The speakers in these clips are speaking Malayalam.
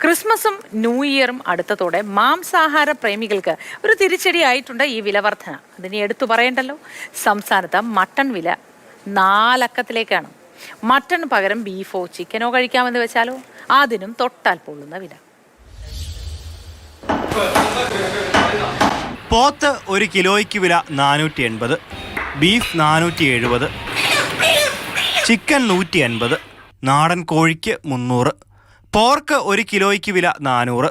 ക്രിസ്മസും ന്യൂ ഇയറും അടുത്തതോടെ മാംസാഹാര പ്രേമികൾക്ക് ഒരു തിരിച്ചടിയായിട്ടുണ്ട് ഈ വിലവർധന. അതിനെ എടുത്തു പറയണ്ടല്ലോ. സംസ്ഥാനത്ത് മട്ടൺ വില 4 അക്കത്തിലേക്കാണ്. മട്ടൺ പകരം ബീഫോ ചിക്കനോ കഴിക്കാമെന്ന് വെച്ചാലോ അതിനും തൊട്ടാൽ പൊള്ളുന്ന വില. പോത്ത് 1 കിലോയ്ക്ക് വില 480, ബീഫ് 470, ചിക്കൻ 150, നാടൻ കോഴിക്ക് 300, പോർക്ക് 1 കിലോയ്ക്ക് വില 400.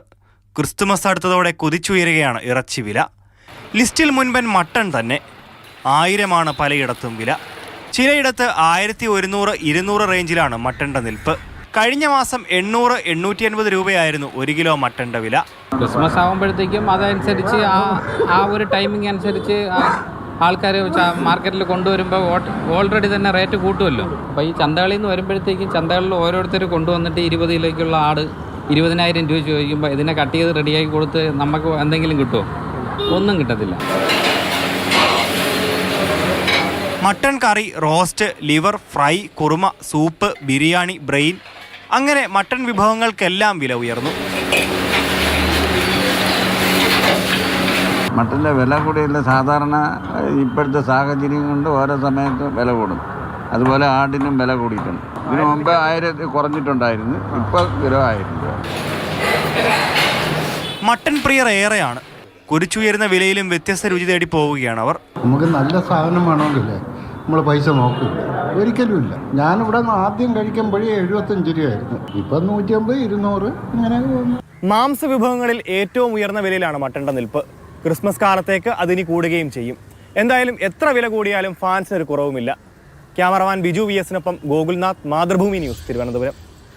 ക്രിസ്തുമസ് അടുത്തതോടെ കുതിച്ചുയരുകയാണ് ഇറച്ചി വില. ലിസ്റ്റിൽ മുൻപൻ മട്ടൺ തന്നെ 1000 പലയിടത്തും വില. ചിലയിടത്ത് 1100, 200 റേഞ്ചിലാണ് മട്ടൻ്റെ നിൽപ്പ്. കഴിഞ്ഞ മാസം 800-850 രൂപയായിരുന്നു 1 കിലോ മട്ടൻ്റെ വില. ക്രിസ്മസ് ആകുമ്പോഴത്തേക്കും അതനുസരിച്ച് ആ ഒരു ടൈമിംഗ് അനുസരിച്ച് ആൾക്കാർ മാർക്കറ്റിൽ കൊണ്ടുവരുമ്പോൾ ഓൾറെഡി തന്നെ റേറ്റ് കൂട്ടുമല്ലോ. അപ്പോൾ ഈ ചന്തകളിൽ നിന്ന് വരുമ്പോഴത്തേക്കും ചന്തകളിൽ ഓരോരുത്തർ കൊണ്ടുവന്നിട്ട് 20 കിലോയ്ക്കുള്ള ആട് 20,000 രൂപ ചോദിക്കുമ്പോൾ ഇതിനെ കട്ട് ചെയ്ത് റെഡിയാക്കി കൊടുത്ത് നമുക്ക് എന്തെങ്കിലും കിട്ടുമോ? ഒന്നും കിട്ടത്തില്ല. Mutton curry, roast, liver, fry, kurma, soup, biryani, brain, അങ്ങനെ മട്ടൺ വിഭവങ്ങൾക്കെല്ലാം വില ഉയർന്നു. മട്ടൻ്റെ വില കൂടിയുള്ള സാധാരണ ഇപ്പോഴത്തെ സാഹചര്യം കൊണ്ട് ഓരോ സമയത്ത് വില കൂടും. അതുപോലെ ആടിനും വില കൂടിയിട്ടുണ്ട്. ഇതിനു മുമ്പ് 1000 കുറഞ്ഞിട്ടുണ്ടായിരുന്നു, ഇപ്പോൾ കിലോ 1000 രൂപ. മട്ടൺ പ്രിയർ ഏറെയാണ്. കുരിച്ചുയരുന്ന വിലയിലും വ്യത്യസ്ത രുചി തേടി പോവുകയാണ് അവർ. നമുക്ക് നല്ല സാധനം വേണമെങ്കിലേ നമ്മൾ പൈസ നോക്കില്ല, ഒരിക്കലും ഇല്ല. ഞാനിവിടെ നിന്ന് ആദ്യം കഴിക്കുമ്പോഴേ 75 രൂപയായിരുന്നു, ഇപ്പം 150, 200 ഇങ്ങനെ പോകുന്നു. മാംസ വിഭവങ്ങളിൽ ഏറ്റവും ഉയർന്ന വിലയിലാണ് മട്ടൻ്റെ നിൽപ്പ്. ക്രിസ്മസ് കാലത്തേക്ക് അതിനി കൂടുകയും ചെയ്യും. എന്തായാലും എത്ര വില കൂടിയാലും ഫാൻസിന് ഒരു കുറവുമില്ല. ക്യാമറമാൻ ബിജു VS-നൊപ്പം ഗോകുൽനാഥ്, മാതൃഭൂമി ന്യൂസ്, തിരുവനന്തപുരം.